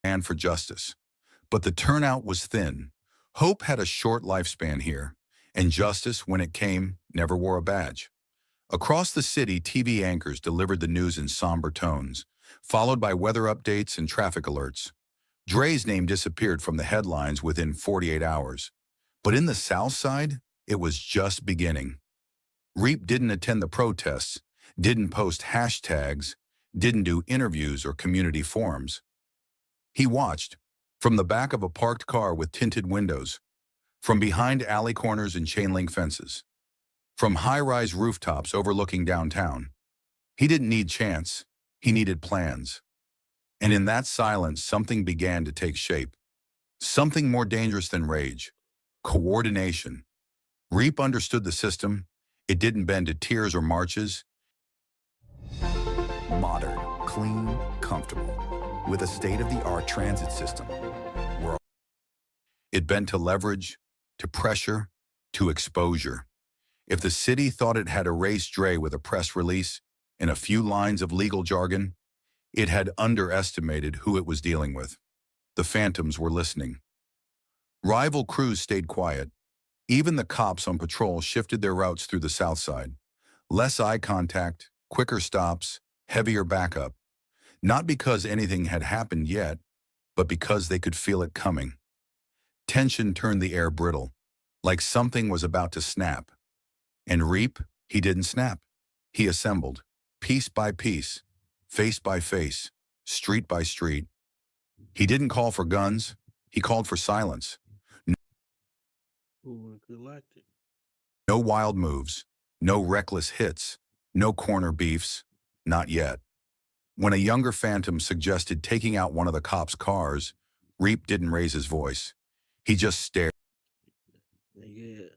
and for justice. But the turnout was thin. Hope had a short lifespan here, and justice, when it came, never wore a badge. Across the city, TV anchors delivered the news in somber tones, followed by weather updates and traffic alerts. Dre's name disappeared from the headlines within 48 hours. But in the South Side, it was just beginning. Reap didn't attend the protests, didn't post hashtags, didn't do interviews or community forums. He watched, from the back of a parked car with tinted windows, from behind alley corners and chain-link fences, from high-rise rooftops overlooking downtown. He didn't need chance, he needed plans. And in that silence, something began to take shape. Something more dangerous than rage. Coordination. Reap understood the system. It didn't bend to tears or marches. Modern, clean, comfortable, with a state-of-the-art transit system. It bent to leverage, to pressure, to exposure. If the city thought it had erased Dre with a press release and a few lines of legal jargon, it had underestimated who it was dealing with. The phantoms were listening. Rival crews stayed quiet. Even the cops on patrol shifted their routes through the South Side. Less eye contact, quicker stops, heavier backup. Not because anything had happened yet, but because they could feel it coming. Tension turned the air brittle, like something was about to snap. And Reap, he didn't snap. He assembled, piece by piece, face by face, street by street. He didn't call for guns, he called for silence. No wild moves, no reckless hits, no corner beefs, not yet. When a younger phantom suggested taking out one of the cops' cars, Reap didn't raise his voice. He just stared. Yeah,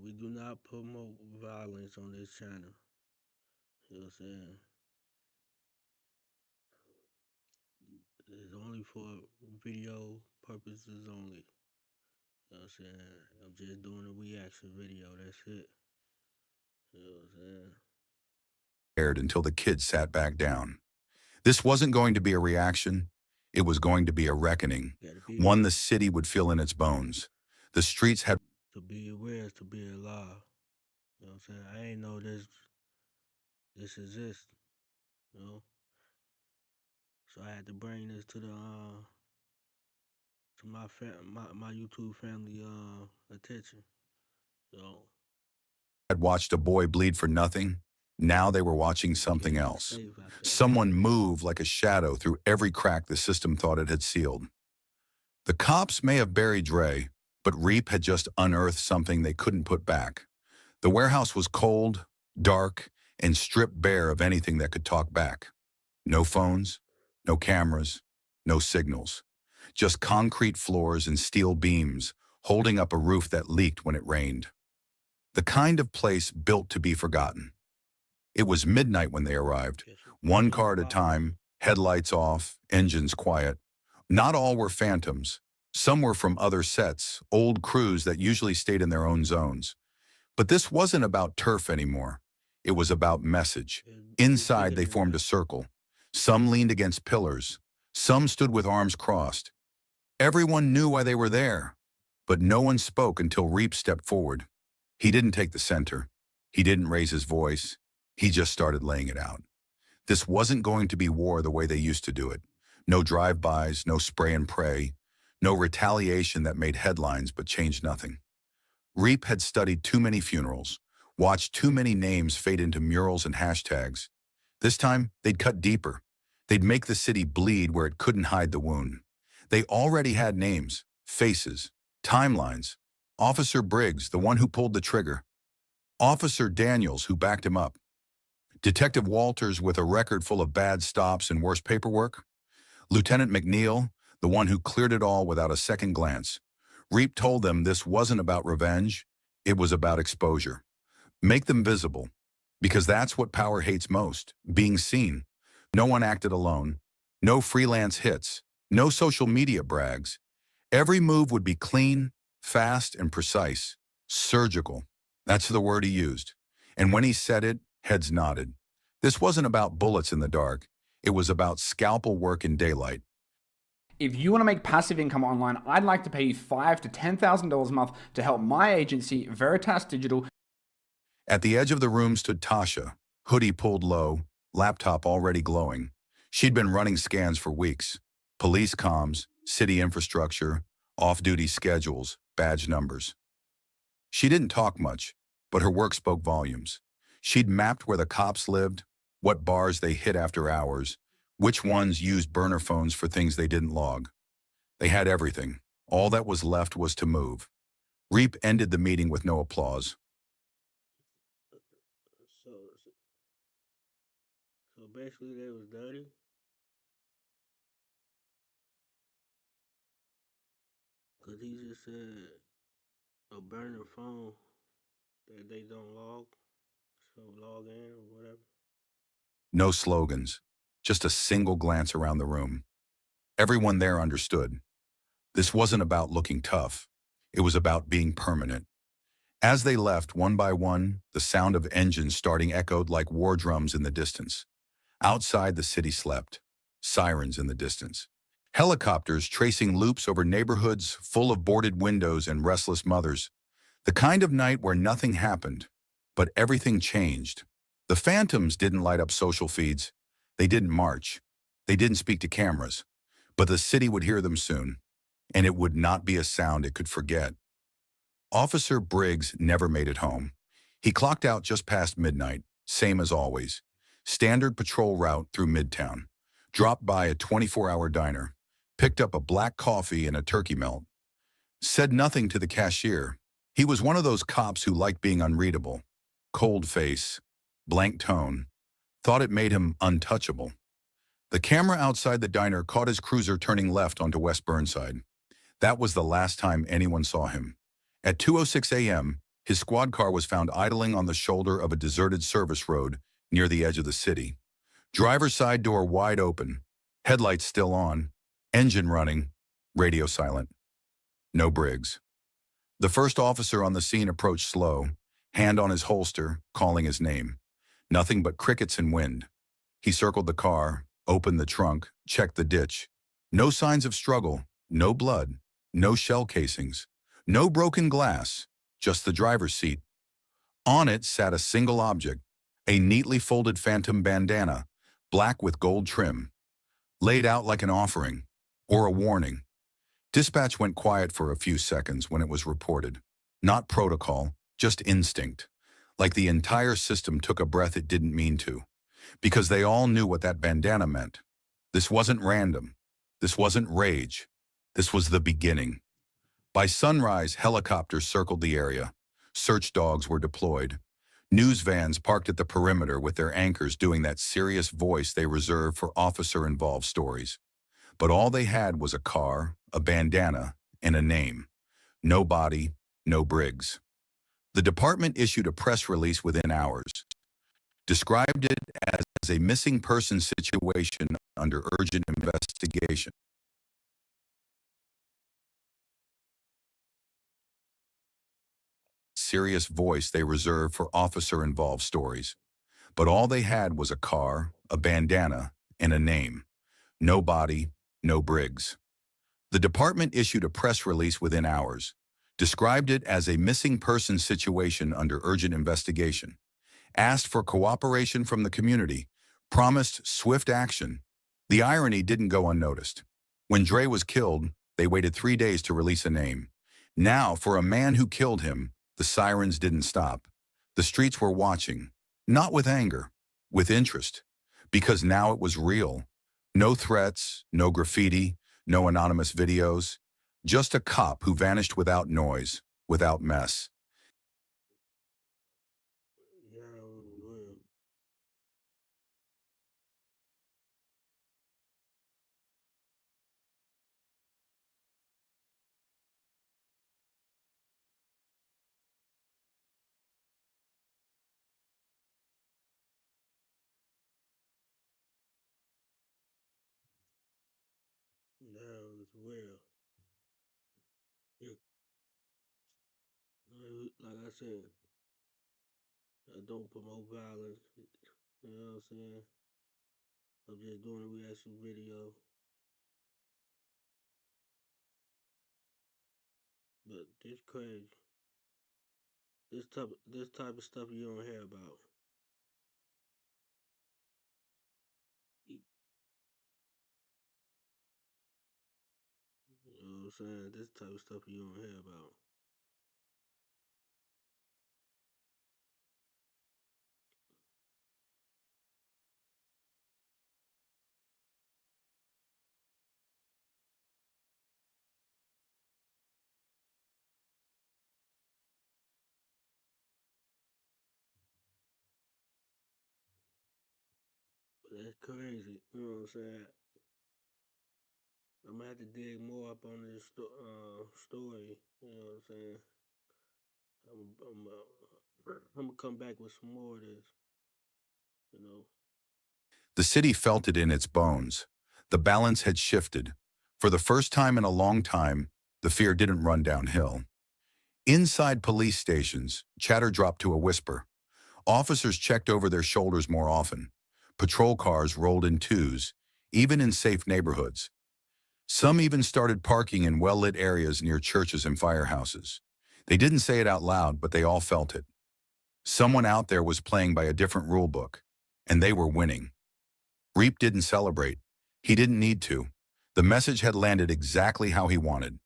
we do not promote violence on this channel. You know what I'm saying? It's only for video purposes only. You know what I'm saying? I'm just doing a reaction video, that's it. You know what I'm saying? Until the kid sat back down. This wasn't going to be a reaction. It was going to be a reckoning, one the city would feel in its bones. The streets had... To be aware is to be alive. You know what I'm saying? I ain't know this exists. You know? So I had to bring this to my YouTube family attention. So had watched a boy bleed for nothing. Now they were watching something else. Someone move like a shadow through every crack the system thought it had sealed. The cops may have buried Dre, but Reap had just unearthed something they couldn't put back. The warehouse was cold, dark, and stripped bare of anything that could talk back. No phones, no cameras, no signals. Just concrete floors and steel beams holding up a roof that leaked when it rained. The kind of place built to be forgotten. It was midnight when they arrived, one car at a time, headlights off, engines quiet. Not all were phantoms. Some were from other sets, old crews that usually stayed in their own zones. But this wasn't about turf anymore. It was about message. Inside, they formed a circle. Some leaned against pillars. Some stood with arms crossed. Everyone knew why they were there, but no one spoke until Reap stepped forward. He didn't take the center. He didn't raise his voice. He just started laying it out. This wasn't going to be war the way they used to do it. No drive-bys, no spray and pray, no retaliation that made headlines but changed nothing. Reap had studied too many funerals, watched too many names fade into murals and hashtags. This time, they'd cut deeper. They'd make the city bleed where it couldn't hide the wound. They already had names, faces, timelines. Officer Briggs, the one who pulled the trigger. Officer Daniels, who backed him up. Detective Walters, with a record full of bad stops and worse paperwork. Lieutenant McNeil, the one who cleared it all without a second glance. Reap told them this wasn't about revenge, it was about exposure. Make them visible, because that's what power hates most, being seen. No one acted alone, no freelance hits, no social media brags. Every move would be clean, fast, and precise. Surgical. That's the word he used. And when he said it, heads nodded. This wasn't about bullets in the dark. It was about scalpel work in daylight. If you want to make passive income online, I'd like to pay you $5,000 to $10,000 a month to help my agency, Veritas Digital. At the edge of the room stood Tasha, hoodie pulled low, laptop already glowing. She'd been running scans for weeks. Police comms, city infrastructure, off-duty schedules, badge numbers. She didn't talk much, but her work spoke volumes. She'd mapped where the cops lived, what bars they hit after hours, which ones used burner phones for things they didn't log. They had everything. All that was left was to move. Reap ended the meeting with no applause. So, so basically, they was dirty. Cause he just said a burner phone that they don't log, so log in or whatever. No slogans, just a single glance around the room. Everyone there understood. This wasn't about looking tough. It was about being permanent. As they left, one by one, the sound of engines starting echoed like war drums in the distance. Outside, the city slept. Sirens in the distance. Helicopters tracing loops over neighborhoods full of boarded windows and restless mothers. The kind of night where nothing happened, but everything changed. The phantoms didn't light up social feeds. They didn't march. They didn't speak to cameras. But the city would hear them soon, and it would not be a sound it could forget. Officer Briggs never made it home. He clocked out just past midnight, same as always. Standard patrol route through Midtown. Dropped by a 24-hour diner. Picked up a black coffee and a turkey melt. Said nothing to the cashier. He was one of those cops who liked being unreadable. Cold face, blank tone. Thought it made him untouchable. The camera outside the diner caught his cruiser turning left onto West Burnside. That was the last time anyone saw him. At 2:06 a.m., his squad car was found idling on the shoulder of a deserted service road near the edge of the city. Driver's side door wide open, headlights still on, engine running, radio silent. No Briggs. The first officer on the scene approached slow, hand on his holster, calling his name. Nothing but crickets and wind. He circled the car, opened the trunk, checked the ditch. No signs of struggle, no blood, no shell casings, no broken glass, just the driver's seat. On it sat a single object, a neatly folded phantom bandana, black with gold trim, laid out like an offering, or a warning. Dispatch went quiet for a few seconds when it was reported. Not protocol, just instinct. Like the entire system took a breath it didn't mean to. Because they all knew what that bandana meant. This wasn't random. This wasn't rage. This was the beginning. By sunrise, helicopters circled the area. Search dogs were deployed. News vans parked at the perimeter with their anchors doing that serious voice they reserve for officer-involved stories. But all they had was a car, a bandana, and a name. No body, no Briggs. The department issued a press release within hours, described it as a missing person situation under urgent investigation. Serious voice they reserve for officer-involved stories. But all they had was a car, a bandana, and a name. No body, no Briggs. The department issued a press release within hours, described it as a missing person situation under urgent investigation, asked for cooperation from the community, promised swift action. The irony didn't go unnoticed. When Dre was killed, they waited 3 days to release a name. Now, for a man who killed him, the sirens didn't stop. The streets were watching, not with anger, with interest, because now it was real. No threats, no graffiti, no anonymous videos, just a cop who vanished without noise, without mess. Yeah, well, that was real. Yeah, like I said, I don't promote violence. You know what I'm saying? I'm just doing a reaction video. But this crazy. This type of stuff you don't hear about. You know what I'm saying? This type of stuff you don't hear about. But that's crazy. You know what I'm saying? I'm gonna have to dig more up on this story. You know what I'm saying? I'm gonna come back with some more of this. You know. The city felt it in its bones. The balance had shifted. For the first time in a long time, the fear didn't run downhill. Inside police stations, chatter dropped to a whisper. Officers checked over their shoulders more often. Patrol cars rolled in twos, even in safe neighborhoods. Some even started parking in well-lit areas near churches and firehouses. They didn't say it out loud, but they all felt it. Someone out there was playing by a different rule book, and they were winning. Reap didn't celebrate. He didn't need to. The message had landed exactly how he wanted.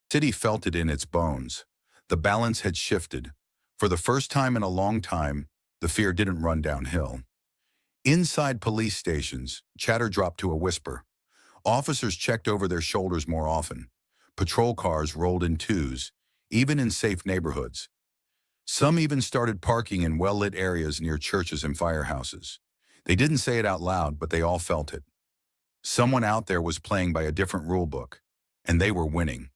The city felt it in its bones. The balance had shifted. For the first time in a long time, the fear didn't run downhill. Inside police stations, chatter dropped to a whisper. Officers checked over their shoulders more often. Patrol cars rolled in twos, even in safe neighborhoods. Some even started parking in well-lit areas near churches and firehouses. They didn't say it out loud, but they all felt it. Someone out there was playing by a different rule book, and they were winning.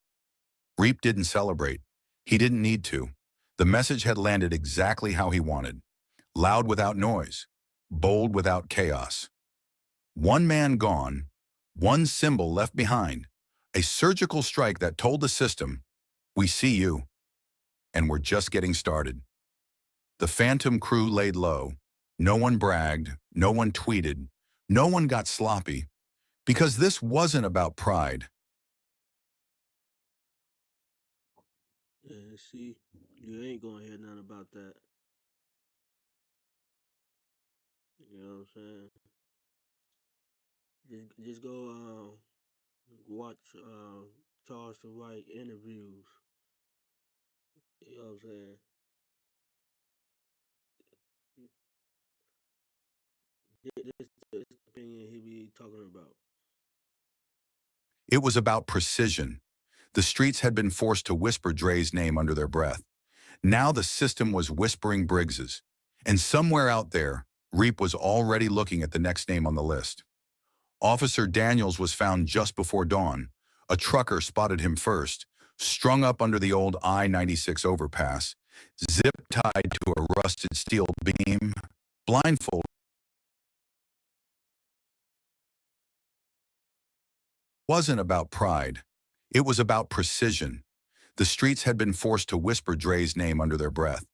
Reap didn't celebrate. He didn't need to. The message had landed exactly how he wanted. Loud without noise, bold without chaos. One man gone, one symbol left behind, a surgical strike that told the system, we see you, and we're just getting started. The Phantom crew laid low. No one bragged, no one tweeted, no one got sloppy, because this wasn't about pride. Yeah, see, you ain't gonna hear nothing about that. You know what I'm saying? Just go watch Charles the Right interviews. You know what I'm saying? This opinion he be talking about. It was about precision. The streets had been forced to whisper Dre's name under their breath. Now the system was whispering Briggs's. And somewhere out there, Reap was already looking at the next name on the list. Officer Daniels was found just before dawn. A trucker spotted him first, strung up under the old I-96 overpass, zip-tied to a rusted steel beam, blindfolded. It wasn't about pride. It was about precision. The streets had been forced to whisper Dre's name under their breath.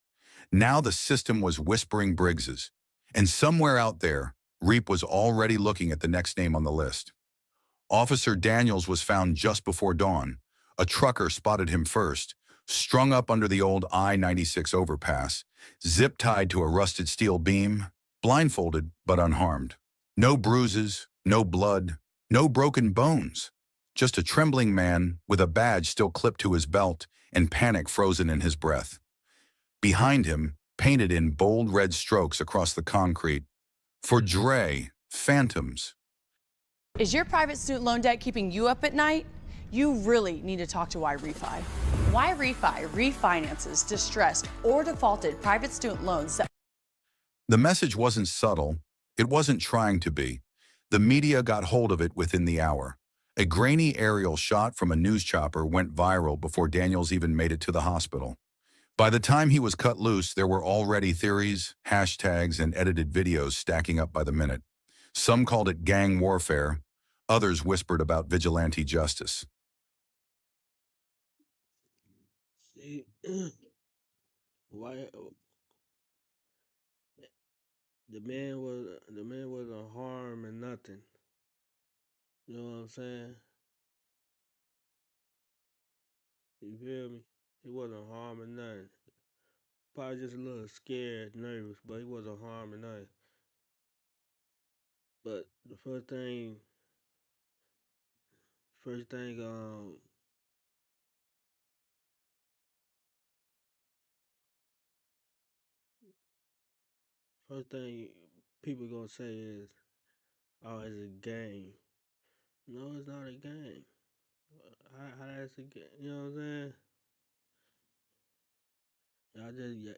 Now the system was whispering Briggs's. And somewhere out there, Reap was already looking at the next name on the list. Officer Daniels was found just before dawn. A trucker spotted him first, strung up under the old I-96 overpass, zip-tied to a rusted steel beam, blindfolded but unharmed. No bruises, no blood, no broken bones. Just a trembling man with a badge still clipped to his belt and panic frozen in his breath. Behind him, painted in bold red strokes across the concrete, for Dre, phantoms. Is your private student loan debt keeping you up at night? You really need to talk to Y-Refi. Y-Refi refinances distressed or defaulted private student loans that... The message wasn't subtle. It wasn't trying to be. The media got hold of it within the hour. A grainy aerial shot from a news chopper went viral before Daniels even made it to the hospital. By the time he was cut loose, there were already theories, hashtags, and edited videos stacking up by the minute. Some called it gang warfare. Others whispered about vigilante justice. See, why the man wasn't harmed and nothing. You know what I'm saying? You feel me? He wasn't harming nothing. Probably just a little scared, nervous, but he wasn't harming nothing. But the first thing, first thing people gonna say is, "Oh, it's a game." No, it's not a game. How that's a game? You know what I'm saying?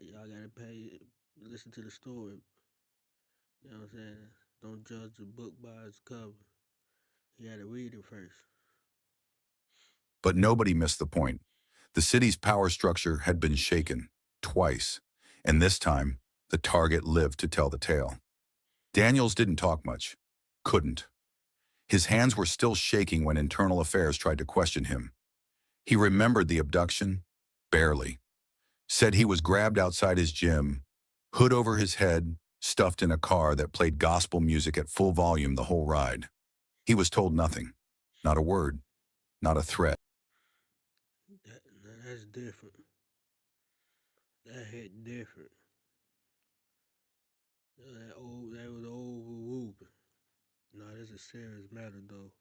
Y'all gotta pay, listen to the story. You know what I'm saying? Don't judge the book by its cover. You gotta read it first. But nobody missed the point. The city's power structure had been shaken twice, and this time, the target lived to tell the tale. Daniels didn't talk much. Couldn't. His hands were still shaking when internal affairs tried to question him. He remembered the abduction, barely. Said he was grabbed outside his gym, hood over his head, stuffed in a car that played gospel music at full volume the whole ride. He was told nothing. Not a word. Not a threat. That's different. That hit different. That was overwhooping. No, this is a serious matter though.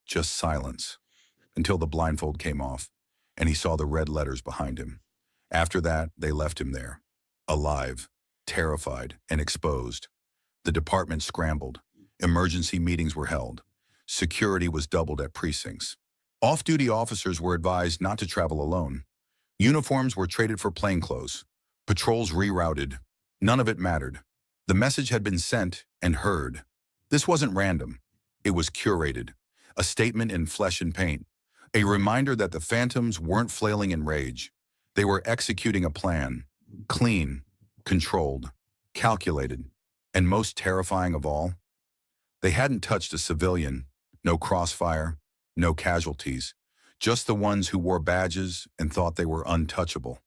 Just silence. Until the blindfold came off, and he saw the red letters behind him. After that, they left him there, alive, terrified, and exposed. The department scrambled. Emergency meetings were held. Security was doubled at precincts. Off-duty officers were advised not to travel alone. Uniforms were traded for plainclothes. Patrols rerouted. None of it mattered. The message had been sent and heard. This wasn't random. It was curated. A statement in flesh and paint. A reminder that the phantoms weren't flailing in rage. They were executing a plan. Clean, controlled, calculated, and most terrifying of all, they hadn't touched a civilian. No crossfire, no casualties. Just the ones who wore badges and thought they were untouchable.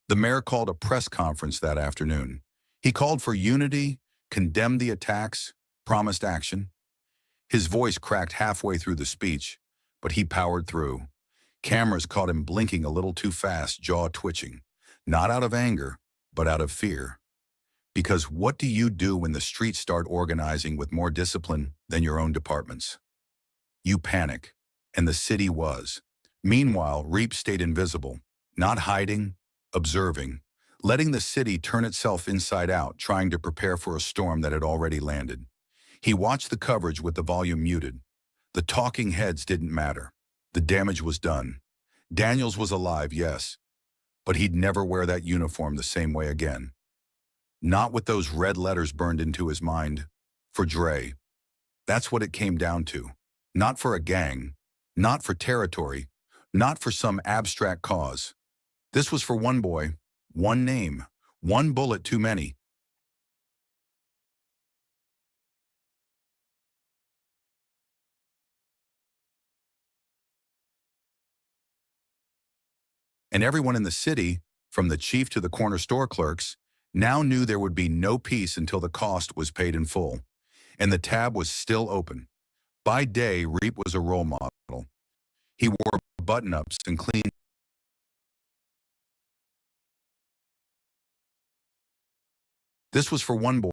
The mayor called a press conference that afternoon. He called for unity, condemned the attacks, promised action. His voice cracked halfway through the speech, but he powered through. Cameras caught him blinking a little too fast, jaw twitching. Not out of anger, but out of fear. Because what do you do when the streets start organizing with more discipline than your own departments? You panic, and the city was. Meanwhile, Reap stayed invisible, not hiding, observing, letting the city turn itself inside out, trying to prepare for a storm that had already landed. He watched the coverage with the volume muted. The talking heads didn't matter. The damage was done. Daniels was alive, yes, but he'd never wear that uniform the same way again. Not with those red letters burned into his mind. For Dre. That's what it came down to. Not for a gang, not for territory, not for some abstract cause. This was for one boy, one name, one bullet too many. And everyone in the city, from the chief to the corner store clerks, now knew there would be no peace until the cost was paid in full. And the tab was still open. By day, Reap was a role model. He wore button-ups and clean. This was for one boy,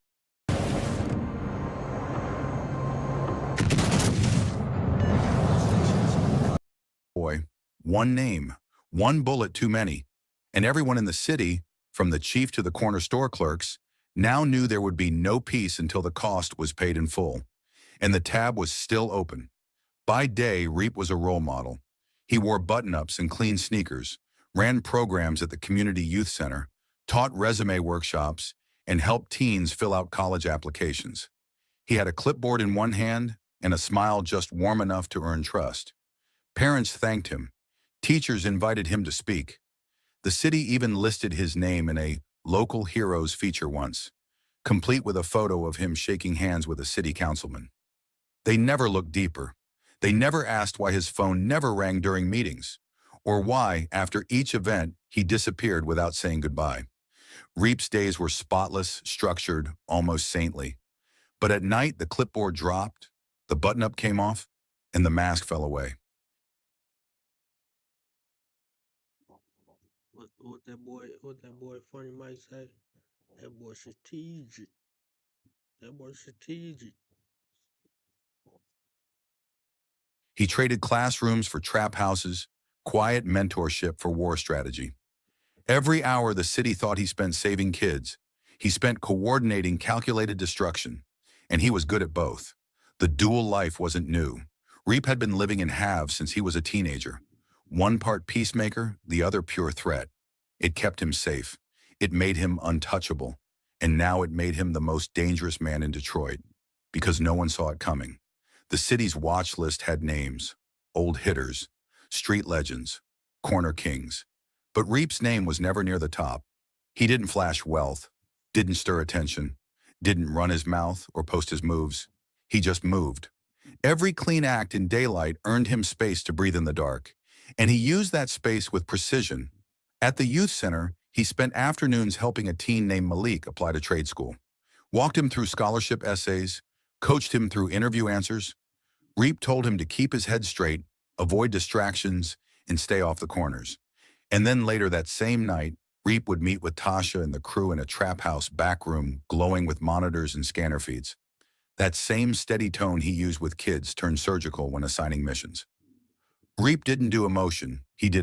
one name, one bullet too many. And everyone in the city, from the chief to the corner store clerks, now knew there would be no peace until the cost was paid in full. And the tab was still open. By day, Reap was a role model. He wore button-ups and clean sneakers, ran programs at the community youth center, taught resume workshops, and helped teens fill out college applications. He had a clipboard in one hand and a smile just warm enough to earn trust. Parents thanked him. Teachers invited him to speak. The city even listed his name in a Local Heroes feature once, complete with a photo of him shaking hands with a city councilman. They never looked deeper. They never asked why his phone never rang during meetings, or why, after each event, he disappeared without saying goodbye. Reap's days were spotless, structured, almost saintly. But at night, the clipboard dropped, the button-up came off, and the mask fell away. what that boy Funny Mike say? That boy strategic. That boy strategic. He traded classrooms for trap houses, quiet mentorship for war strategy. Every hour the city thought he spent saving kids, he spent coordinating calculated destruction. And he was good at both. The dual life wasn't new. Reap had been living in halves since he was a teenager. One part peacemaker, the other pure threat. It kept him safe. It made him untouchable. And now it made him the most dangerous man in Detroit. Because no one saw it coming. The city's watch list had names. Old hitters, street legends, corner kings. But Reap's name was never near the top. He didn't flash wealth, didn't stir attention, didn't run his mouth or post his moves. He just moved. Every clean act in daylight earned him space to breathe in the dark. And he used that space with precision. At the youth center, he spent afternoons helping a teen named Malik apply to trade school. Walked him through scholarship essays, coached him through interview answers. Reap told him to keep his head straight, avoid distractions, and stay off the corners. And then later that same night, Reap would meet with Tasha and the crew in a trap house back room glowing with monitors and scanner feeds. That same steady tone he used with kids turned surgical when assigning missions. Reap didn't do emotion, he did